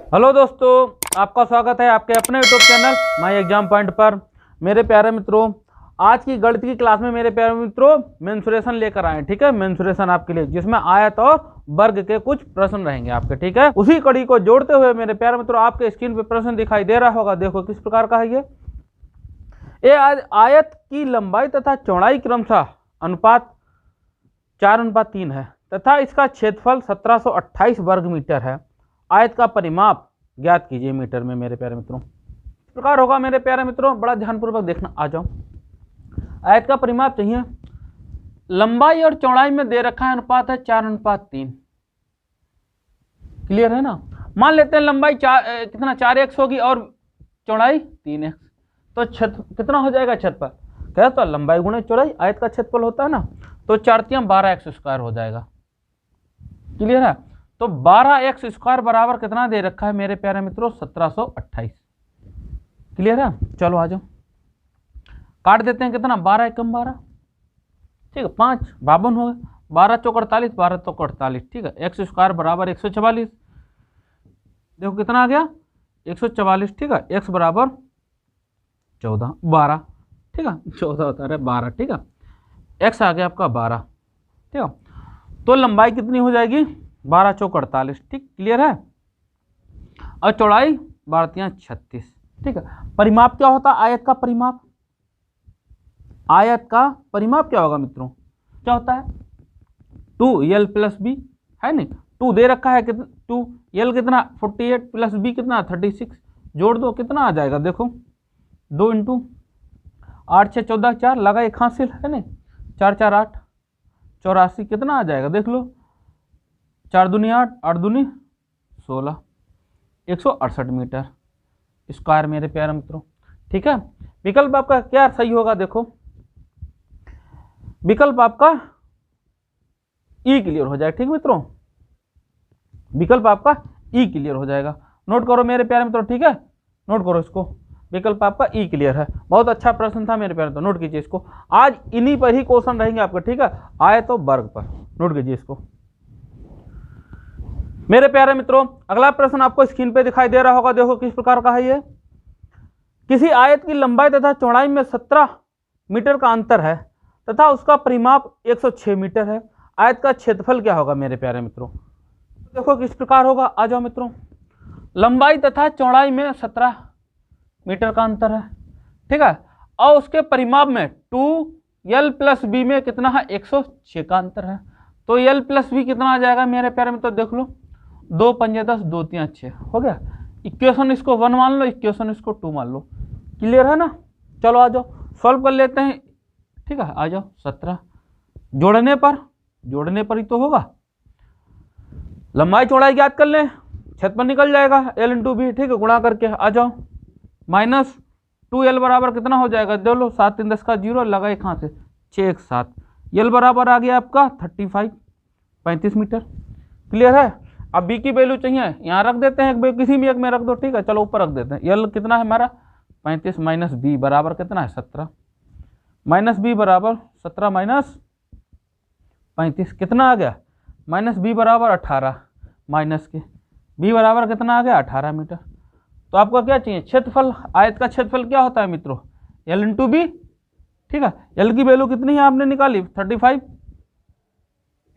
Hello दोस्तों, आपका स्वागत है आपके अपने YouTube channel my exam point पर। मेरे प्यारे मित्रों, आज की गणित की क्लास में मेरे प्यारे मित्रों मेंसुरेशन लेकर आए। ठीक है, मेंसुरेशन आपके लिए, जिसमें आयत और वर्ग के कुछ प्रश्न रहेंगे आपके। ठीक है, उसी कड़ी को जोड़ते हुए मेरे प्यारे मित्रों आपके स्क्रीन पे प्रश्न दिखाई दे रहा होगा। देखो किस प्रकार का है ये आयत की लंबाई तथा चौड़ाई क्रमशः अनुपात 4:3 है तथा इसका क्षेत्रफल 1728 वर्ग मीटर है। आयत का परिमाप ज्ञात कीजिए मीटर में। मेरे प्यारे मित्रों इस प्रकार होगा। मेरे प्यारे मित्रों बड़ा ध्यानपूर्वक देखना, आ जाओ। आयत का परिमाप चाहिए, लंबाई और चौड़ाई में दे रखा है अनुपात है 4:3। क्लियर है ना। मान लेते हैं लंबाई कितना 4x होगी और चौड़ाई 3x, तो कितना हो जाएगा क्षेत्रफल? क्या तो लंबाई गुणे चौड़ाई आयत का क्षेत्रफल होता है ना, तो 4×3 = 12x² हो जाएगा। क्लियर है। तो 12x² बराबर कितना दे रखा है मेरे प्यारे मित्रों? 1728। क्लियर है। चलो आ जाओ, काट देते हैं। कितना? 12 × 12, ठीक है, 5 52 हो गए। 12 चौक 48, 12 चौक 48, ठीक है। x² बराबर 144। देखो कितना आ गया? 144, ठीक है। x बराबर 14 12, ठीक है, 14 होता है 12, ठीक है। x आ गया आपका 12, ठीक है। तो लंबाई कितनी हो जाएगी? 12 चौक 48, ठीक। क्लियर है। और चौड़ाई 12×3 = 36, ठीक है। परिमाप क्या होता है? आयत का परिमाप। आयत का परिमाप क्या होगा मित्रों? क्या होता है? 2l + b है नहीं, 2 दे रखा है कितना? 2l कितना? 48 + b कितना? 36। जोड़ दो, कितना आ जाएगा? देखो 2 × 8 6 14 4 लगा एक हासिल है नहीं, 4 4 8 84, कितना आ जाएगा? देख लो, 4 दूनी 8 8 दूनी 16, 168 मीटर स्क्वायर मेरे प्यारे मित्रों। ठीक है। विकल्प आपका क्या सही होगा? देखो विकल्प आपका ई क्लियर हो जाएगा। ठीक मित्रों, विकल्प आपका ई क्लियर हो जाएगा। नोट करो मेरे प्यारे मित्रों, ठीक है, नोट करो इसको। विकल्प आपका ई क्लियर है। बहुत अच्छा प्रश्न था मेरे प्यारे, तो नोट कीजिए इसको। आज इन्हीं पर ही क्वेश्चन रहेंगे आपके, ठीक है, आयत और वर्ग पर। नोट कीजिए इसको मेरे प्यारे मित्रों। अगला प्रश्न आपको स्क्रीन पे दिखाई दे रहा होगा। देखो किस प्रकार का है ये। किसी आयत की लंबाई तथा चौड़ाई में 17 मीटर का अंतर है तथा उसका परिमाप 106 मीटर है। आयत का क्षेत्रफल क्या होगा मेरे प्यारे मित्रों? देखो किस प्रकार होगा, आ जाओ मित्रों। लंबाई तथा चौड़ाई में 17 मीटर का अंतर है, ठीक है, और उसके परिमाप में 2l + b में कितना है? 106 का अंतर है। तो l + b कितना आ जाएगा मेरे प्यारे मित्रों? देख लो, 2 × 5 = 10, 2 × 3 = 6 हो गया। इक्वेशन इसको 1 मान लो, इक्वेशन इसको 2 मान लो। क्लियर है ना। चलो आ जाओ, सॉल्व कर लेते हैं। ठीक है, आ जाओ। 17 जोड़ने पर ही तो होगा। लंबाई चौड़ाई ज्ञात कर लें, क्षेत्रफल निकल जाएगा l × b, ठीक है, गुणा करके आ जाओ। -2l बराबर कितना हो जाएगा? दे लो, 7 × 10 का 0 लगा एक हाथ से, 6 1 7। l बराबर आ गया आपका 35 मीटर। क्लियर है। अब b की वैल्यू चाहिए, यहाँ रख देते हैं, किसी भी एक में रख दो, ठीक है। चलो ऊपर रख देते हैं। l कितना है हमारा? 35 - b बराबर कितना है? 17। -b बराबर 17 - 35 कितना आ गया? -b बराबर 18, माइनस के b बराबर कितना आ गया? 18 मीटर। तो आपको क्या चाहिए? क्षेत्रफल। आयत का क्षेत्रफल क्या होता है मित्रों? l × b, ठीक है। l की वैल्यू कितनी है आपने निकाली? 35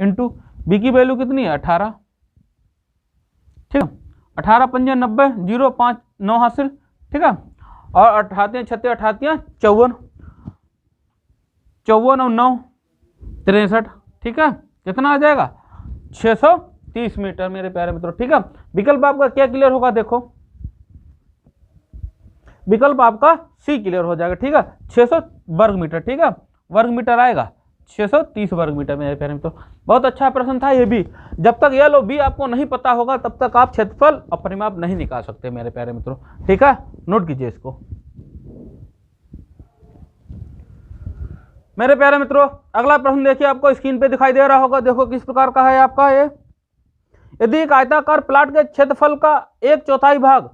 × b की वैल्यू कितनी है? 18, ठीक है। 18 × 5 = 90, 0 5 9 हासिल, ठीक है। और 88 × 36 88 54, 54 और 9 63, ठीक है। कितना आ जाएगा? 630 मीटर मेरे प्यारे मित्रों। ठीक है। विकल्प आपका क्या क्लियर होगा? देखो विकल्प आपका सी क्लियर हो जाएगा, ठीक है। 600 वर्ग मीटर, ठीक है, वर्ग मीटर आएगा 630 वर्ग मीटर मेरे प्यारे मित्रों। बहुत अच्छा प्रश्न था ये भी। जब तक l और b आपको नहीं पता होगा तब तक आप क्षेत्रफल और परिमाप नहीं निकाल सकते मेरे प्यारे मित्रों, ठीक है। नोट कीजिए इसको मेरे प्यारे मित्रों। अगला प्रश्न देखिए, आपको स्क्रीन पे दिखाई दे रहा होगा। देखो किस प्रकार का है आपका ये। यदि एक आयताकार प्लाट के क्षेत्रफल का 1/4 भाग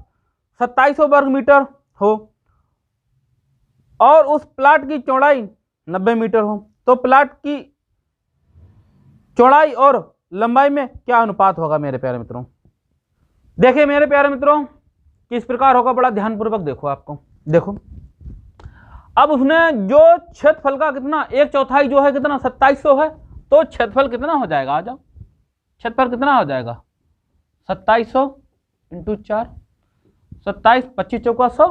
2700 वर्ग मीटर हो और उस प्लाट की चौड़ाई 90 मीटर हो, तो प्लाट की चौड़ाई और लंबाई में क्या अनुपात होगा मेरे प्यारे मित्रों? देखिए मेरे प्यारे मित्रों किस प्रकार होगा, बड़ा ध्यानपूर्वक देखो। आपको देखो अब उसने जो क्षेत्रफल का कितना 1/4 जो है कितना 2700 है, तो क्षेत्रफल कितना हो जाएगा, आ जाओ क्षेत्रफल कितना हो जाएगा 2700 × 4, 27 25 चौका 100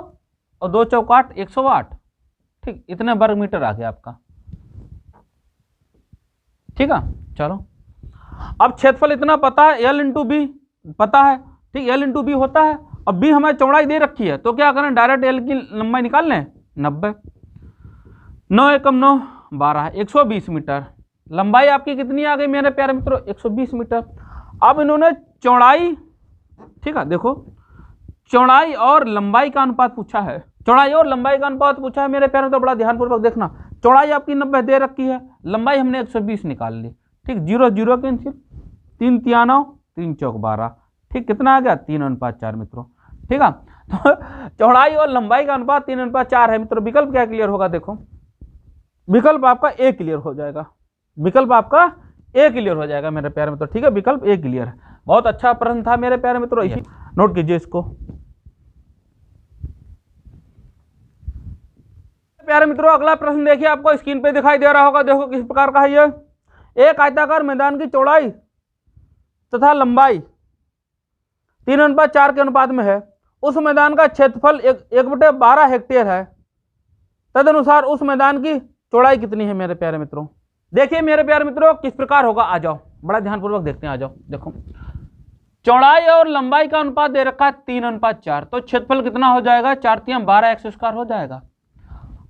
और 2 चौका 8 108, ठीक, इतने वर्ग मीटर आ गया आपका। ठीक है, चलो अब क्षेत्रफल इतना पता है, L × B पता है, ठीक, L × B होता है। अब B हमें चौड़ाई दे रखी है, तो क्या करें, डायरेक्ट L की लंबाई निकाल लें, 90, 9 एकम 9 12 120 मीटर। लंबाई आपकी कितनी आ गई मेरे प्यारे मित्रों, 120 मीटर। अब इन्होंने चौड़ाई, ठीक है, देखो चौड़ाई और लंबाई का अनुपात पूछा है, चौड़ाई और लंबाई का अनुपात पूछा है मेरे प्यारे, तो बड़ा ध्यानपूर्वक देखना। चौड़ाई आपकी 90 दे रखी है, लंबाई हमने 120 निकाल ली, ठीक, 0 0 कैंसिल, 3 × 9 3 चौक 12, ठीक, कितना आ गया 3:4 मित्रों। ठीक है, तो चौड़ाई और लंबाई का अनुपात 3:4 है मित्रों। विकल्प क्या क्लियर होगा, देखो विकल्प आपका ए क्लियर हो जाएगा, विकल्प आपका ए क्लियर हो जाएगा मेरे प्यारे मित्रों। ठीक है, विकल्प ए क्लियर है। बहुत अच्छा प्रश्न था मेरे प्यारे मित्रों, इसी नोट कीजिए इसको। प्यारे मित्रों अगला प्रश्न देखिए, आपको स्क्रीन पे दिखाई दे रहा होगा, देखो किस प्रकार का है ये। एक आयताकार मैदान की चौड़ाई तथा लंबाई 3:4 के अनुपात में है, उस मैदान का क्षेत्रफल 1/12 हेक्टेयर है, तदनुसार उस मैदान की चौड़ाई कितनी है मेरे प्यारे मित्रों। देखिए मेरे प्यारे मित्रों किस प्रकार होगा, आ जाओ बड़ा ध्यानपूर्वक देखते हैं, आ जाओ। देखो चौड़ाई और लंबाई का अनुपात दे रखा है 3:4, तो क्षेत्रफल कितना हो जाएगा, 4 × 12 x² हो जाएगा।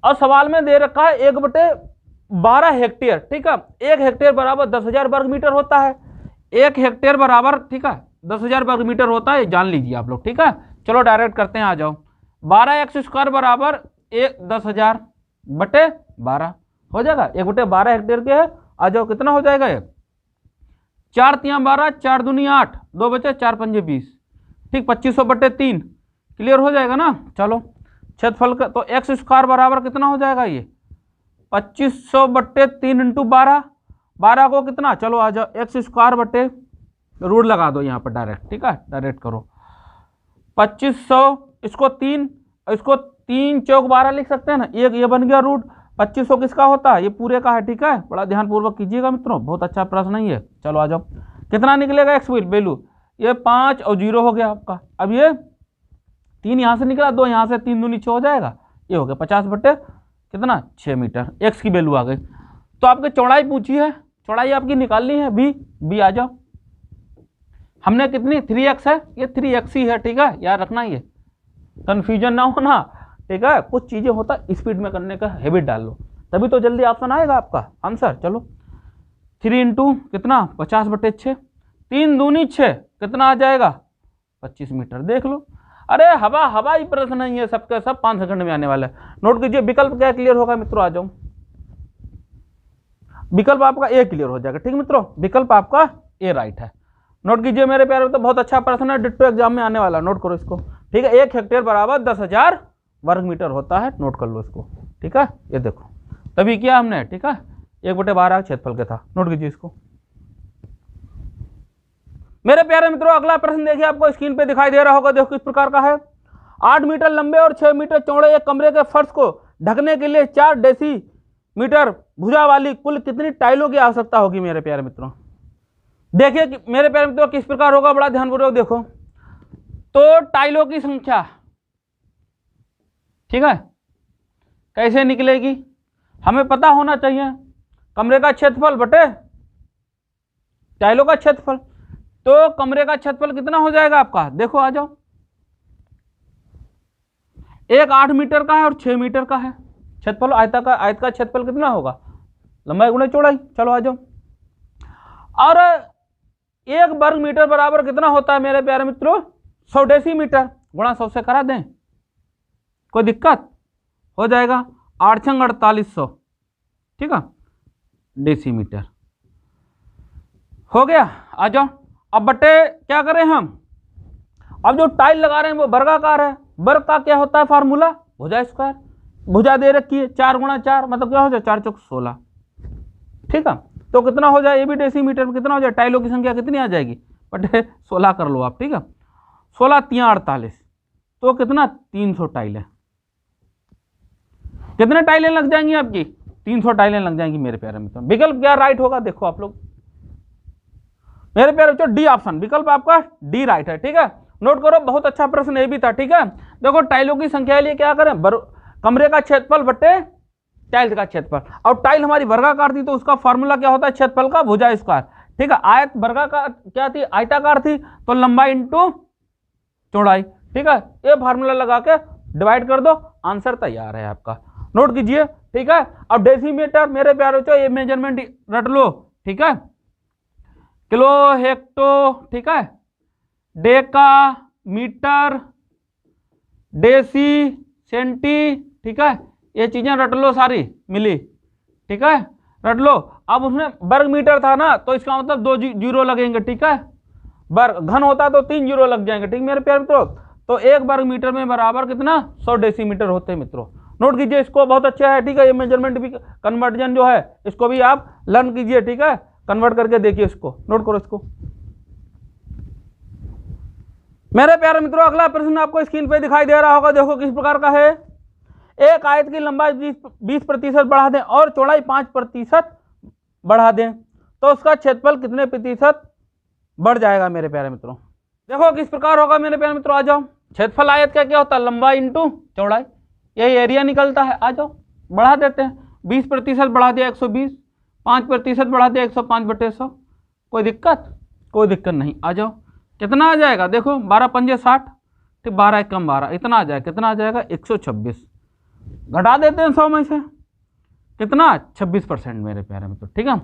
और सवाल में दे रखा है 1/12 हेक्टेयर, ठीक है, 1 हेक्टेयर बराबर 10,000 वर्ग मीटर होता है, 1 हेक्टेयर बराबर, ठीक है, 10,000 वर्ग मीटर होता है, जान लीजिए आप लोग। ठीक है, चलो डायरेक्ट करते हैं, आ जाओ। 12x² बराबर 10,000/12 हो जाएगा, 1/12 हेक्टेयर के है, आ जाओ कितना हो जाएगा ये 4 × 12 4 दूनी 8, 2 बचे 4 पंजे 20, ठीक, 2500/3 क्लियर हो जाएगा ना। चलो क्षेत्रफल का तो x² बराबर कितना हो जाएगा, ये 2500/3 × 12, 12 को कितना, चलो आ जाओ x² रूट लगा दो यहाँ पर डायरेक्ट, ठीक है, डायरेक्ट करो 2500, इसको 3 चौक 12 लिख सकते हैं ना, एक ये बन गया रूट। 2500 किसका होता है, ये पूरे का है, ठीक है, बड़ा ध्यानपूर्वक कीजिएगा मित्रों, बहुत अच्छा प्रश्न है ये। चलो आ जाओ, कितना निकलेगा एक्स वैल्यू, ये 5 और 0 हो गया आपका। अब ये 3 यहाँ से निकला, 2 यहाँ से, 3 दूनी 6 हो जाएगा, ये हो गया 50/कितना 6 मीटर, एक्स की वैल्यू आ गई। तो आपकी चौड़ाई पूछी है, चौड़ाई आपकी निकालनी है बी आ जाओ। हमने कितनी 3x है, ये 3x ही है, ठीक है, याद रखना, ये कंफ्यूजन ना होना, ठीक है, कुछ चीजें होता स्पीड में करने का हैबिट डाल लो, तभी तो जल्दी ऑप्शन आएगा आपका आंसर। चलो 3 × कितना 50/6, 3 दूनी 6 कितना आ जाएगा 25 मीटर, देख लो। अरे हवाई प्रश्न नहीं है, सबके सब 5 सेकंड में आने वाला है। नोट कीजिए विकल्प क्या क्लियर होगा मित्रों, आ जाओ। विकल्प आपका ए क्लियर हो जाएगा, ठीक मित्रों, विकल्प आपका ए राइट है। नोट कीजिए मेरे प्यारे, तो बहुत अच्छा प्रश्न है, डिट्टो एग्जाम में आने वाला, नोट करो इसको, ठीक है। 1 हेक्टेयर बराबर 10,000 वर्ग मीटर होता है, नोट कर लो इसको, ठीक है। ये देखो तभी किया हमने, ठीक है, 1/12 क्षेत्रफल का था, नोट कीजिए इसको। मेरे प्यारे मित्रों अगला प्रश्न देखिए, आपको स्क्रीन पे दिखाई दे रहा होगा, देखो किस प्रकार का है। 8 मीटर लंबे और 6 मीटर चौड़े एक कमरे के फर्श को ढकने के लिए 4 डेसीमीटर भुजा वाली कुल कितनी टाइलों की आवश्यकता होगी मेरे प्यारे मित्रों। देखिए मेरे प्यारे मित्रों किस प्रकार होगा, बड़ा ध्यानपूर्वक देखो। तो टाइलों की संख्या, ठीक है, कैसे निकलेगी, हमें पता होना चाहिए, कमरे का क्षेत्रफल बटे टाइलों का क्षेत्रफल। तो कमरे का क्षेत्रफल कितना हो जाएगा आपका, देखो आ जाओ, एक 8 मीटर का है और 6 मीटर का है क्षेत्रफल। आयत का क्षेत्रफल कितना होगा, लंबाई गुणे चौड़ाई। चलो आ जाओ, और 1 वर्ग मीटर बराबर कितना होता है मेरे प्यारे मित्रों, 100 डेसीमीटर, गुणा 100 से करा दें, कोई दिक्कत हो जाएगा, 8 × 4800, ठीक है, डेसीमीटर हो गया। आ जाओ, अब बटे क्या करें हम, अब जो टाइल लगा रहे हैं वो वर्गाकार है, वर्ग का क्या होता है फार्मूला, भुजा स्क्वायर, भुजा दे रखी है 4 × 4 मतलब क्या हो जाए 4 चौक 16, ठीक है। तो कितना हो जाए, ये भी डेसीमीटर में कितना हो जाए, टाइलों की संख्या कितनी आ जाएगी, बटे 16 कर लो आप, ठीक है। 16 तियां 48, तो कितना 300 टाइलें। कितने टाइलें लग जाएंगी आपकी? 300 टाइलें लग जाएंगी मेरे प्यारे मित्रों। विकल्प क्या राइट होगा देखो आप लोग मेरे प्यारे बच्चों, डी ऑप्शन, विकल्प आपका डी राइट है। ठीक है, नोट करो, बहुत अच्छा प्रश्न ये भी था। ठीक है, देखो टाइलों की संख्या लिए क्या करें, कमरे का क्षेत्रफल बटे टाइल्स का क्षेत्रफल। और टाइल हमारी वर्गाकार थी तो उसका फॉर्मूला क्या होता है, क्षेत्रफल का भुजा स्क्वायर। ठीक है, आयत वर्गाकार क्या थी, आयताकार थी, तो लंबाई इंटू चौड़ाई। ठीक है, ये फार्मूला लगा के डिवाइड कर दो, आंसर तैयार है आपका। नोट कीजिए। ठीक है, अब डेसीमीटर मेरे प्यारे बच्चों ये मेजरमेंट रट लो। ठीक है, किलो, हेक्टो, ठीक है, डेका, मीटर, डेसी, सेंटी, ठीक है, ये चीजें रट लो सारी मिली। ठीक है, रट लो। अब उसमें वर्ग मीटर था ना, तो इसका मतलब 2 जीरो लगेंगे। ठीक है, वर्ग घन होता तो 3 जीरो लग जाएंगे। ठीक मेरे प्यारे मित्रों, तो 1 वर्ग मीटर में बराबर कितना 100 डेसीमीटर होते हैं मित्रों। नोट कीजिए, इसको बहुत अच्छा है। ठीक है, ये मेजरमेंट भी कन्वर्जन जो है इसको भी आप लर्न कीजिए। ठीक है, कन्वर्ट करके देखिए इसको, नोट करो इसको मेरे प्यारे मित्रों। अगला प्रश्न आपको स्क्रीन पे दिखाई दे रहा होगा, देखो किस प्रकार का है। एक आयत की लंबाई 20% बढ़ा दें और चौड़ाई 5% बढ़ा दें तो उसका क्षेत्रफल कितने प्रतिशत बढ़ जाएगा मेरे प्यारे मित्रों। देखो किस प्रकार होगा मेरे प्यारे मित्रों, आ जाओ। क्षेत्रफल आयत का क्या होता है, लंबाई इंटू चौड़ाई, यही एरिया निकलता है। आ जाओ बढ़ा देते हैं, 20% बढ़ा दिया 120, 5% बढ़ा दिया 105/100। कोई दिक्कत? कोई दिक्कत नहीं। आ जाओ, कितना आ जाएगा देखो, 12 पंजे 60, ठीक, 12 कम 12, इतना आ जाएगा। कितना आ जाएगा 126। घटा देते हैं 100 में से, कितना 26% मेरे प्यारे मित्रों। ठीक है,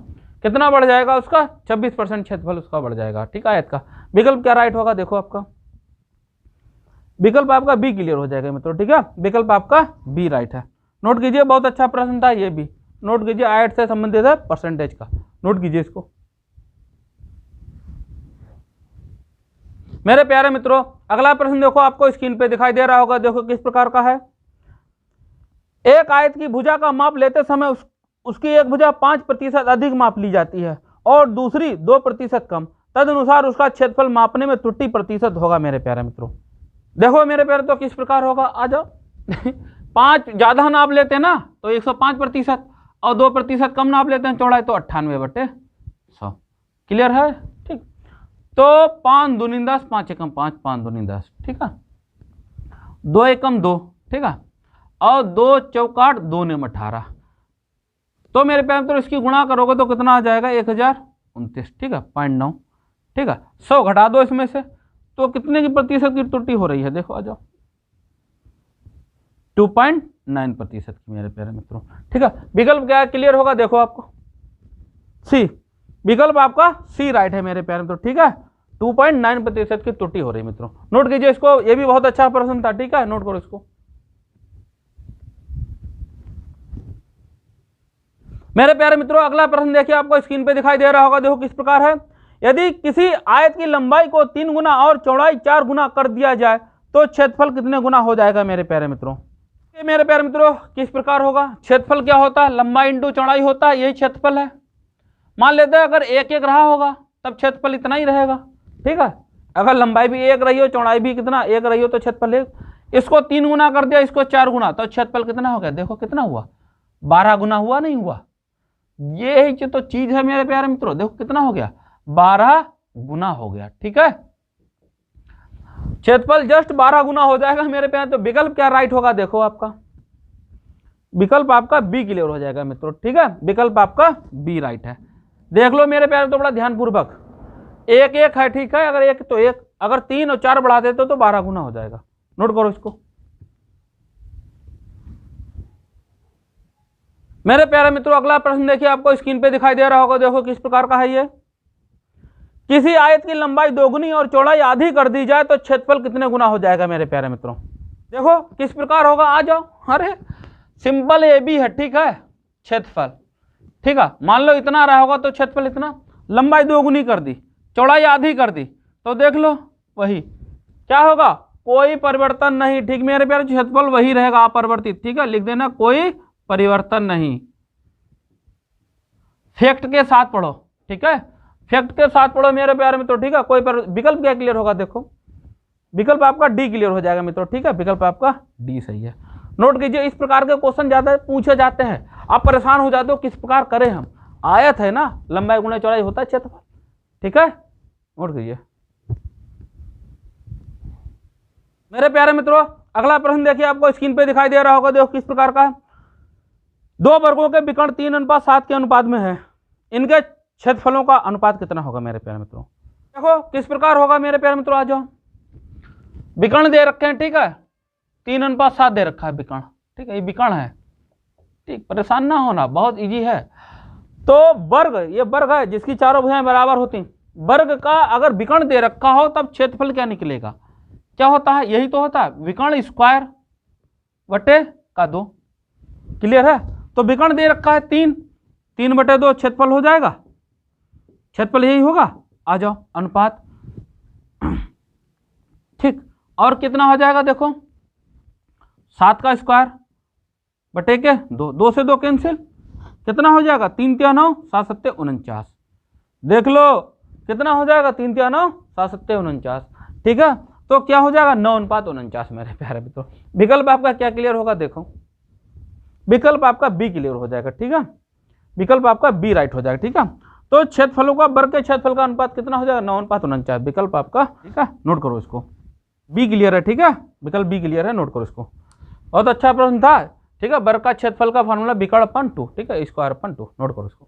कितना बढ़ जाएगा उसका 26% क्षेत्रफल उसका बढ़ जाएगा। ठीक है, आयत का विकल्प क्या राइट होगा देखो, आपका विकल्प आपका बी क्लियर हो जाएगा मित्रों। ठीक है, विकल्प आपका बी राइट है। नोट कीजिए, बहुत अच्छा प्रश्न था ये भी। नोट कीजिए, आयत से संबंधित है परसेंटेज का, नोट कीजिए इसको मेरे प्यारे मित्रों। अगला प्रश्न देखो, आपको स्क्रीन पे दिखाई दे रहा होगा, देखो किस प्रकार का है। एक आयत की भुजा का माप लेते समय उसकी एक भुजा 5% अधिक माप ली जाती है और दूसरी 2% कम, तदनुसार उसका क्षेत्रफल मापने में त्रुटि प्रतिशत होगा मेरे प्यारे मित्रों। देखो मेरे प्यारे, तो किस प्रकार होगा, आ जाओ 5 ज्यादा नाप लेते हैं ना तो 105% और 2% कम नाप लेते हैं चौड़ाई तो 98/100। क्लियर है? ठीक, तो 5 दूनी 10, 5 एकम 5, 5 दूनी 10, ठीक है, 2 एकम 2, ठीक है, और 2 चौकाट 2 ने 18, तो मेरे प्यारे मित्रों इसकी गुणा करोगे तो कितना आ जाएगा 1029, ठीक है, 0.9, ठीक है। 100 घटा दो इसमें से तो कितने की प्रतिशत की त्रुटि हो रही है, देखो आ जाओ 2.9% की मेरे प्यारे मित्रों। ठीक है, विकल्प क्या क्लियर होगा देखो आपको, सी, विकल्प आपका सी राइट है मेरे प्यारे मित्रों। ठीक है, 2.9% की त्रुटि हो रही है मित्रों। नोट कीजिए इसको, ये भी बहुत अच्छा प्रश्न था। ठीक है, नोट करो इसको मेरे प्यारे मित्रों। अगला प्रश्न देखिए, आपको स्क्रीन पे दिखाई दे रहा होगा, देखो किस प्रकार है। यदि किसी आयत की लंबाई को 3 गुना और चौड़ाई 4 गुना कर दिया जाए तो क्षेत्रफल कितने गुना हो जाएगा मेरे प्यारे मित्रों। मेरे प्यारे मित्रों किस प्रकार होगा, क्षेत्रफल क्या होता है, लंबाई इंटू चौड़ाई होता है, यही क्षेत्रफल है। मान लेते हैं अगर 1-1 रहा होगा तब क्षेत्रफल इतना ही रहेगा। ठीक है, अगर लंबाई भी 1 रही हो चौड़ाई भी कितना 1 रही हो तो क्षेत्रफल 1। इसको 3 गुना कर दिया, इसको 4 गुना, तो क्षेत्रफल कितना हो गया, देखो कितना हुआ, 12 गुना हुआ, नहीं हुआ। ये ही तो चीज है मेरे प्यारे मित्रों, देखो कितना हो गया, 12 गुना हो गया। ठीक है, क्षेत्रफल जस्ट 12 गुना हो जाएगा मेरे प्यारे। तो विकल्प क्या राइट होगा देखो, आपका विकल्प आपका बी क्लियर हो जाएगा मित्रों। ठीक है, विकल्प आपका बी राइट है। देख लो मेरे प्यारे, तो बड़ा ध्यानपूर्वक 1-1 है, ठीक है, अगर 1 तो 1, अगर 3 और 4 बढ़ा देते तो 12 गुना हो जाएगा। नोट करो इसको मेरे प्यारे मित्रों। अगला प्रश्न देखिए, आपको स्क्रीन पे दिखाई दे रहा होगा, देखो किस प्रकार का है ये। किसी आयत की लंबाई 2 गुनी और चौड़ाई आधी कर दी जाए तो क्षेत्रफल कितने गुना हो जाएगा मेरे प्यारे मित्रों। देखो किस प्रकार होगा, आ जाओ। अरे सिंपल ए बी है, ठीक है, क्षेत्रफल, ठीक है, मान लो इतना रहा होगा तो क्षेत्रफल इतना, लंबाई 2 गुनी कर दी, चौड़ाई आधी कर दी, तो देख लो वही क्या होगा, कोई परिवर्तन नहीं। ठीक मेरे प्यारे, क्षेत्रफल वही रहेगा अपरिवर्तित। ठीक है, लिख देना कोई परिवर्तन नहीं, फैक्ट के साथ पढ़ो। ठीक है, फैक्ट के साथ पढ़ो मेरे प्यारे मित्रों। ठीक है, कोई विकल्प क्या क्लियर होगा देखो, विकल्प आपका डी क्लियर हो जाएगा मित्रों, ठीक है, विकल्प आपका डी सही है। नोट कीजिए, इस प्रकार के क्वेश्चन ज्यादा पूछे जाते हैं, आप परेशान हो जाते हो किस प्रकार करें हम। आयत है ना, लंबाई गुणे चौड़ाई होता है क्षेत्रफल, ठीक है। नोट कीजिए मेरे प्यारे मित्रों, अगला प्रश्न देखिए, आपको स्क्रीन पे दिखाई दे रहा होगा, देखो किस प्रकार का है। दो वर्गों के विकर्ण 3:7 के अनुपात में है, इनके क्षेत्रफलों का अनुपात कितना होगा मेरे प्यारे मित्रों। देखो किस प्रकार होगा मेरे प्यारे मित्रों, आ जाओ। विकर्ण दे रखे हैं, ठीक है, 3:7 दे रखा है विकर्ण, ठीक है, ये विकर्ण है, ठीक, परेशान ना होना, बहुत इजी है। तो वर्ग, ये वर्ग है जिसकी चारों भुजाएं बराबर होती, वर्ग का अगर विकर्ण दे रखा हो तब क्षेत्रफल क्या निकलेगा, क्या होता है, यही तो होता है, विकर्ण स्क्वायर बटे का 2, क्लियर है। तो विकर्ण दे रखा है 3/2 क्षेत्रफल हो जाएगा, क्षेत्रफल यही होगा, आ जाओ अनुपात, ठीक, और कितना हो जाएगा देखो, 7 का स्क्वायर बटे के 2, 2 से 2 कैंसिल, कितना हो जाएगा 3 × 9 7 7 49, देख लो कितना हो जाएगा 3 × 9 7 7 49, ठीक है। तो क्या हो जाएगा 9:49 मेरे प्यारे मित्रों। विकल्प आपका क्या क्लियर होगा, देखो विकल्प आपका बी क्लियर हो जाएगा, ठीक है, विकल्प आपका बी राइट हो जाएगा, ठीक है। तो क्षेत्रफलों का वर्ग के क्षेत्रफल का अनुपात कितना हो जाएगा 9:49, विकल्प आपका, ठीक है, नोट करो इसको, बी क्लियर है, ठीक है, विकल्प बी क्लियर है, नोट करो इसको। बहुत अच्छा प्रश्न था, ठीक है, वर्ग का क्षेत्रफल का फॉर्मूला विकर्ण/2, ठीक है, स्क्वायर/2, नोट करो इसको।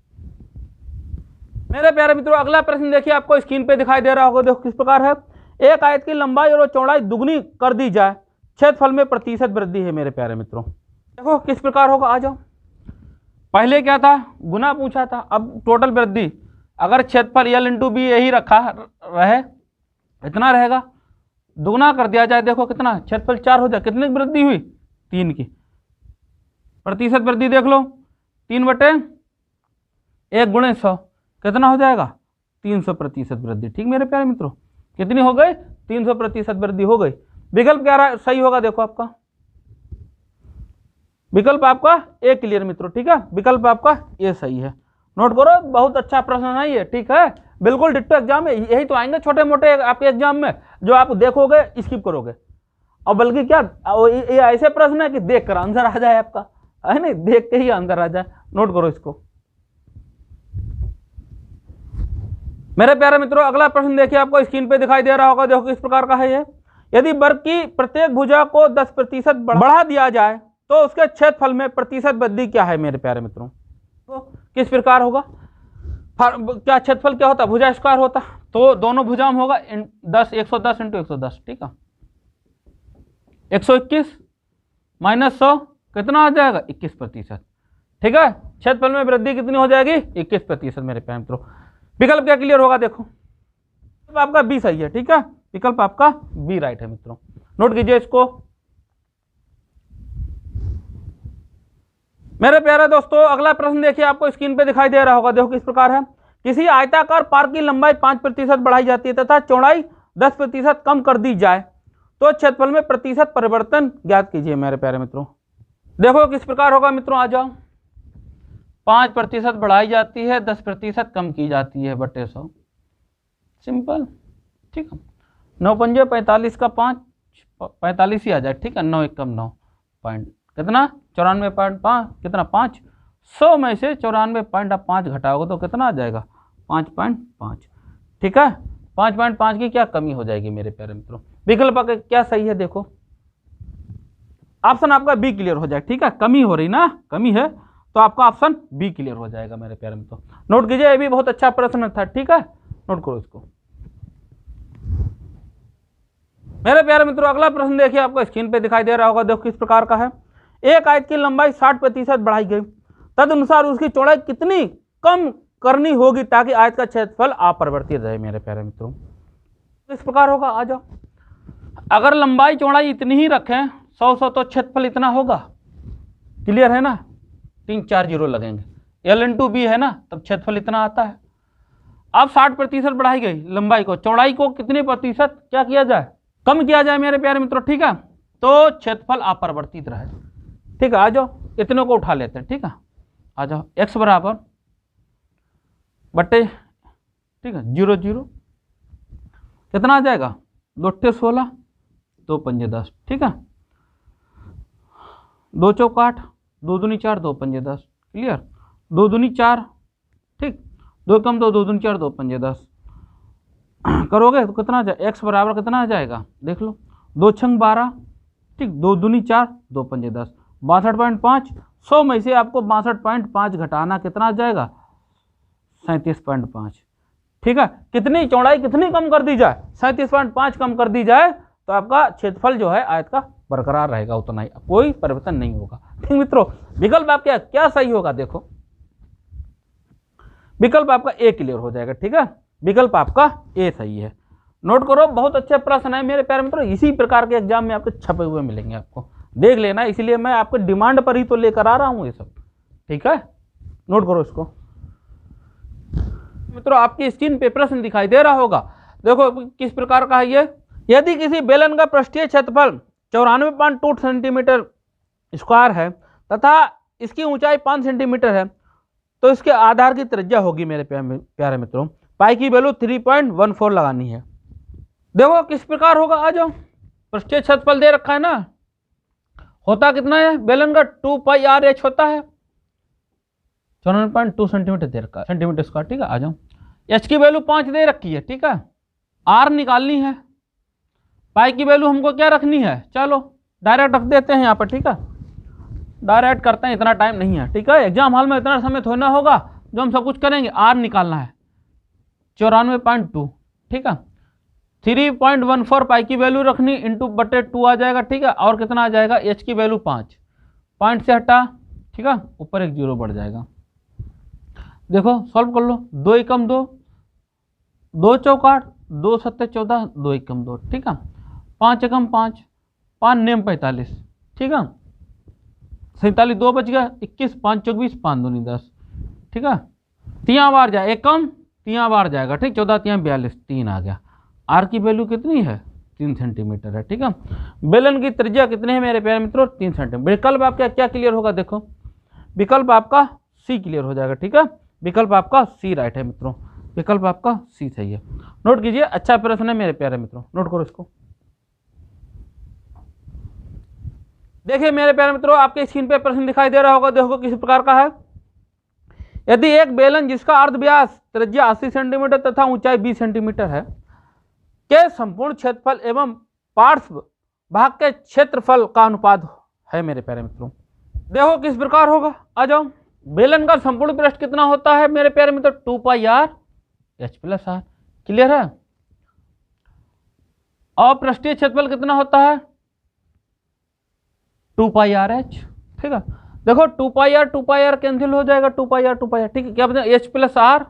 मेरे प्यारे मित्रों, अगला प्रश्न देखिए, आपको स्क्रीन पे दिखाई दे रहा होगा, देखो किस प्रकार है। एक आयत की लंबाई और चौड़ाई दुगनी कर दी जाए, क्षेत्रफल में प्रतिशत वृद्धि है मेरे प्यारे मित्रों। देखो किस प्रकार होगा, आ जाओ। पहले क्या था, गुना पूछा था, अब टोटल वृद्धि, अगर क्षेत्रफल L/B यही रखा रहे, इतना रहेगा, दुगना कर दिया जाए, देखो कितना, क्षेत्रफल 4 हो जाए, कितने की वृद्धि हुई, 3 की, प्रतिशत वृद्धि देख लो, 3/1 × 100 कितना हो जाएगा 300% वृद्धि, ठीक मेरे प्यारे मित्रों, कितनी हो गई 300% वृद्धि हो गई। विकल्प क्या सही होगा, देखो आपका विकल्प आपका ए क्लियर मित्रों, ठीक है, विकल्प आपका ए सही है, नोट करो, बहुत अच्छा प्रश्न है ये, ठीक है, बिल्कुल डिट्टो एग्जाम में यही तो आएंगे छोटे मोटे आपके एग्जाम में, जो आप देखोगे स्किप करोगे, और बल्कि क्या ये ऐसे प्रश्न है कि देख कर आंसर आ जाए आपका, है नहीं, देख के ही आंसर आ जाए, नोट करो इसको। मेरे प्यारे मित्रों, अगला प्रश्न देखिए, आपको स्क्रीन पे दिखाई दे रहा होगा, देखो किस प्रकार का है ये। यदि वर्ग की प्रत्येक भुजा को 10% बढ़ा दिया जाए तो उसके क्षेत्रफल में प्रतिशत वृद्धि क्या है मेरे प्यारे मित्रों, तो किस प्रकार होगा, क्या क्षेत्रफल क्या होता, भुजा स्क्वायर होता, तो दोनों भुजा में होगा 110 × 110, ठीक है, 121 - 100 कितना आ जाएगा 21%, ठीक है, क्षेत्रफल में वृद्धि कितनी हो जाएगी 21% मेरे प्यारे मित्रों। विकल्प क्या क्लियर होगा, देखो विकल्प आपका बी सही है, ठीक है, विकल्प आपका बी राइट है मित्रों, नोट कीजिए इसको। मेरे प्यारे दोस्तों, अगला प्रश्न देखिए, आपको स्क्रीन पे दिखाई दे रहा होगा, देखो किस प्रकार है। किसी आयताकार पार्क की लंबाई 5% बढ़ाई जाती है तथा चौड़ाई 10% कम कर दी जाए तो क्षेत्रफल में प्रतिशत परिवर्तन ज्ञात कीजिए मेरे प्यारे मित्रों। देखो किस प्रकार होगा मित्रों, आ जाओ। 5% बढ़ाई जाती है, 10% कम की जाती है बटे 100, सिंपल, ठीक है, 9 × 5 45 का 5 45 ही आ जाए, ठीक है, 9 × 1 = 9 पॉइंट कितना 94.5 कितना 5, 100 में से 94.5 घटाओगे तो कितना आ जाएगा 5.5, ठीक है, 5.5 की क्या कमी हो जाएगी मेरे प्यारे मित्रों। विकल्प क्या सही है, देखो ऑप्शन आपका बी क्लियर हो जाएगा, ठीक है, कमी हो रही ना, कमी है तो आपका ऑप्शन बी क्लियर हो जाएगा मेरे प्यारे मित्रों। नोट कीजिए, ये भी बहुत अच्छा प्रश्न था, ठीक है, नोट करो इसको। मेरे प्यारे मित्रों, अगला प्रश्न देखिए, आपको स्क्रीन पे दिखाई दे रहा होगा, देखो किस प्रकार का है। एक आयत की लंबाई 60% बढ़ाई गई, तदनुसार उसकी चौड़ाई कितनी कम करनी होगी ताकि आयत का क्षेत्रफल अपरिवर्तित रहे मेरे प्यारे मित्रों। इस प्रकार होगा, आ जाओ। अगर लंबाई चौड़ाई इतनी ही रखें 100 तो क्षेत्रफल इतना होगा, क्लियर है ना, 3-4 जीरो लगेंगे, L/B है ना, तब क्षेत्रफल इतना आता है। अब 60% बढ़ाई गई लंबाई को, चौड़ाई को कितने प्रतिशत क्या किया जाए, कम किया जाए मेरे प्यारे मित्रों, ठीक है, तो क्षेत्रफल अपरिवर्तित रहे, ठीक है, आ जाओ, इतने को उठा लेते हैं, ठीक है, आ जाओ, x बराबर बटे, ठीक है, 0 0 कितना आ जाएगा 2 × 16 2 पंजे 10, ठीक है। 2 चौक 8, 2 दूनी 4, 2 पंजे 10, क्लियर। 2 दूनी 4, ठीक, 2 कम 2, 2 दूनी 4, 2 पंजे 10 करोगे तो कितना जाए, x बराबर कितना आ जाएगा देख लो, 2 छंग 12, ठीक, 2 दूनी 4, 2 पंजे 10, 62.5। 100 में से आपको 62.5 घटाना कितना आ जाएगा, 37.5, ठीक है। कितनी चौड़ाई कितनी कम कर दी जाए, 37.5 कम कर दी जाए तो आपका क्षेत्रफल जो है आयत का बरकरार रहेगा, उतना ही, कोई परिवर्तन नहीं होगा, ठीक मित्रों। विकल्प आपका क्या सही होगा, देखो विकल्प आपका ए क्लियर हो जाएगा, ठीक है। विकल्प आपका ए सही है, नोट करो। बहुत अच्छे प्रश्न है मेरे प्यारे मित्रों, इसी प्रकार के एग्जाम में आपके छपे हुए मिलेंगे, आपको देख लेना, इसलिए मैं आपके डिमांड पर ही तो लेकर आ रहा हूं ये सब, ठीक है। नोट करो इसको मित्रों। आपकी स्क्रीन पे प्रश्न दिखाई दे रहा होगा, देखो किस प्रकार का है ये। यदि किसी बेलन का पृष्ठीय क्षेत्रफल 94.2 सेंटीमीटर स्क्वायर है तथा इसकी ऊंचाई 5 सेंटीमीटर है, तो इसके आधार की त्रिज्या होगी मेरे प्यारे मित्रों, पाई की वैल्यू 3.14 लगानी है। देखो किस प्रकार होगा, आ जाओ। पृष्ठीय क्षेत्रफल दे रखा है ना, होता कितना है बेलन का 2 पाई आर एच होता है, 94.2 सेंटीमीटर दे रखा है, सेंटीमीटर स्क्वायर, ठीक है। आ जाओ, एच की वैल्यू 5 दे रखी है, ठीक है। आर निकालनी है, पाई की वैल्यू हमको क्या रखनी है, चलो डायरेक्ट रख देते हैं यहाँ पर, ठीक है। डायरेक्ट करते हैं, इतना टाइम नहीं है, ठीक है। एग्जाम हॉल में इतना समय थोड़ा ना होगा जो हम सब कुछ करेंगे। आर निकालना है 94.2, ठीक है। 3.14 पाई की वैल्यू रखनी, इंटू बटे 2 आ जाएगा, ठीक है। और कितना आ जाएगा, एच की वैल्यू 5, पॉइंट से हटा, ठीक है, ऊपर एक जीरो बढ़ जाएगा। देखो सॉल्व कर लो, 2 एकम 2, 2 चौक 8, 2 सत्ते 14, 2 एकम 2, ठीक है। 5 एकम 5, 5 नेम 45, ठीक है। 47, 2 बच गया, 21, 5 चौक 20, 5 दूनी 10, ठीक है। 3 बार जाए, एकम 3 बार जाएगा, ठीक, 14 3 42, 3 आ गया। आर की वैल्यू कितनी है, 3 सेंटीमीटर है, ठीक है। बेलन की त्रिज्या कितनी है मेरे प्यारे मित्रों, 3 सेंटीमीटर। विकल्प आपका क्या क्लियर होगा, देखो विकल्प आपका सी क्लियर हो जाएगा, ठीक है। विकल्प आपका सी राइट है मित्रों, विकल्प आपका सी सही है। नोट कीजिए, अच्छा प्रश्न है मेरे प्यारे मित्रों, नोट करो इसको। देखिए मेरे प्यारे मित्रों, आपके स्क्रीन पे प्रश्न दिखाई दे रहा होगा, देखो किस प्रकार का है। यदि एक बेलन जिसका अर्ध व्यास त्रिज्या 80 सेंटीमीटर तथा ऊंचाई 20 सेंटीमीटर है के संपूर्ण क्षेत्रफल एवं पार्श्व भाग के क्षेत्रफल का अनुपात है मेरे प्यारे मित्रों, देखो किस प्रकार होगा, आ जाओ। बेलन का संपूर्ण पृष्ठ कितना होता है मेरे प्यारे मित्रों, 2 pi R H plus R, clear है। और पृष्ठीय क्षेत्रफल कितना होता है, 2 पाई आर एच, ठीक है। देखो 2 पाई आर कैंसिल हो जाएगा, 2 पाई आर, ठीक है। क्या बताए, एच प्लस आर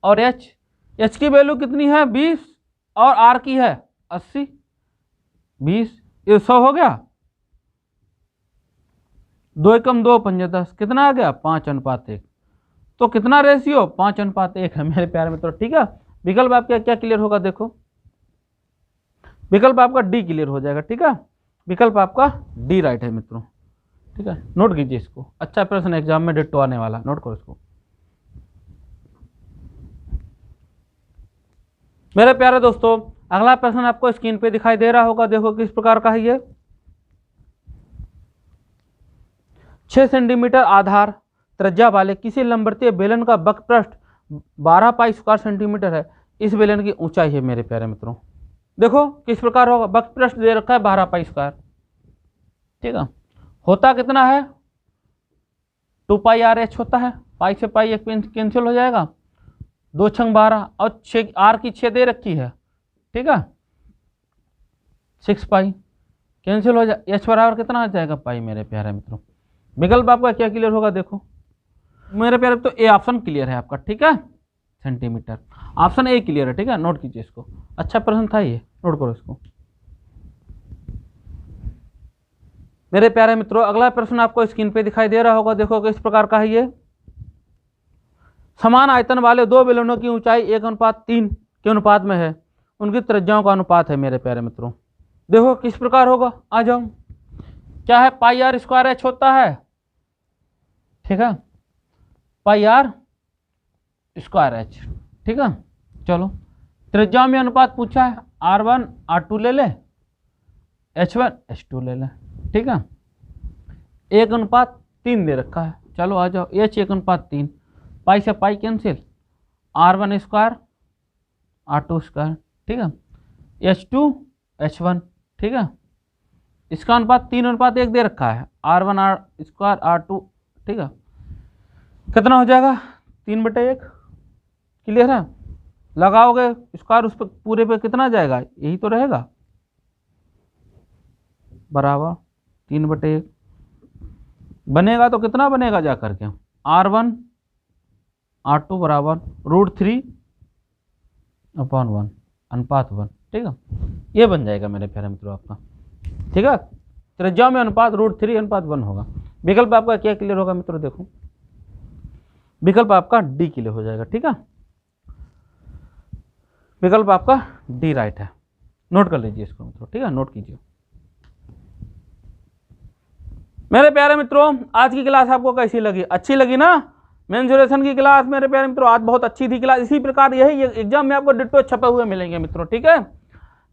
और एच की वैल्यू कितनी है 20 और आर की है 80, 20 ये 100 हो गया। 2 एकम 2 पंजे 10, कितना आ गया, 5:1, तो कितना रेशियो, 5:1 है मेरे प्यारे मित्रों, ठीक है। विकल्प आपका क्या क्लियर होगा, देखो विकल्प आपका डी क्लियर हो जाएगा, ठीक है। विकल्प आपका डी राइट है मित्रों, ठीक है। नोट कीजिए इसको, अच्छा प्रश्न एग्जाम में डिट्टो आने वाला, नोट करो इसको। मेरे प्यारे दोस्तों, अगला प्रश्न आपको स्क्रीन पे दिखाई दे रहा होगा, देखो किस प्रकार का है ये। 6 सेंटीमीटर आधार त्रिज्या वाले किसी लंबवतीय बेलन का वक्रपृष्ठ 12 पाई स्क्वायर सेंटीमीटर है, इस बेलन की ऊंचाई है मेरे प्यारे मित्रों, देखो किस प्रकार होगा। वक्रपृष्ठ दे रखा है 12 पाई स्क्वायर, ठीक है। होता कितना है, 2 पाई आर एच होता है, पाई से पाई एक कैंसिल हो जाएगा, 2 छंग 12 और 6 आर की 6 दे रखी है, ठीक है। 6 पाई कैंसिल हो जाए, एच बराबर कितना आ जाएगा, पाई मेरे प्यारे मित्रों। विकल्प आपका क्या क्लियर होगा, देखो मेरे प्यारे तो ए ऑप्शन क्लियर है आपका, ठीक है। सेंटीमीटर ऑप्शन ए क्लियर है, ठीक है। नोट कीजिए इसको, अच्छा प्रश्न था ये, नोट करो इसको। मेरे प्यारे मित्रों, अगला प्रश्न आपको स्क्रीन पे दिखाई दे रहा होगा, देखो किस प्रकार का है ये। समान आयतन वाले 2 बेलनों की ऊंचाई 1:3 के अनुपात में है, उनकी त्रिज्याओं का अनुपात है मेरे प्यारे मित्रों, देखो किस प्रकार होगा, आ जाओ। क्या है, पाई आर स्क्वायर एच होता है, ठीक है, पाई आर स्क्वायर एच, ठीक है। चलो त्रिज्या में अनुपात पूछा है, R1 R2 ले ले, H1 H2 ले लें, ठीक है। 1:3 दे रखा है, चलो आ जाओ, H 1:3, पाई से pi cancel, R1 square R2 square, ठीक है, H2 H1, ठीक है। इसका अनुपात 3:1 दे रखा है, R1 R स्क्वायर R2, ठीक है। कितना हो जाएगा 3/1, क्लियर है। लगाओगे स्क्वायर उस पर पूरे पे कितना जाएगा, यही तो रहेगा, बराबर 3/1 बनेगा। तो कितना बनेगा जा करके, R1 R2 बराबर √3/1 अनुपात 1, ठीक है। ये बन जाएगा मेरे प्यारे मित्रों आपका, ठीक है। त्रिज्या में अनुपात √3/1 होगा। विकल्प आपका क्या क्लियर होगा मित्रों, देखो विकल्प आपका डी क्लियर हो जाएगा, ठीक है। विकल्प आपका डी राइट है, नोट कर लीजिए इसको मित्रों, ठीक है, नोट कीजिए। मेरे प्यारे मित्रों आज की क्लास आपको कैसी लगी, अच्छी लगी ना। मेंसुरेशन की क्लास मेरे प्यारे मित्रों आज बहुत अच्छी थी क्लास। इसी प्रकार यही एग्जाम में आपको डिट्टो छपे हुए मिलेंगे मित्रों, ठीक है।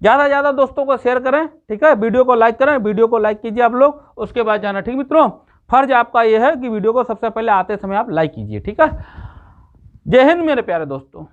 ज़्यादा से ज़्यादा दोस्तों को शेयर करें, ठीक है। वीडियो को लाइक करें, वीडियो को लाइक कीजिए आप लोग, उसके बाद जाना, ठीक मित्रों। फर्ज आपका यह है कि वीडियो को सबसे पहले आते समय आप लाइक कीजिए, ठीक है। जय हिंद मेरे प्यारे दोस्तों।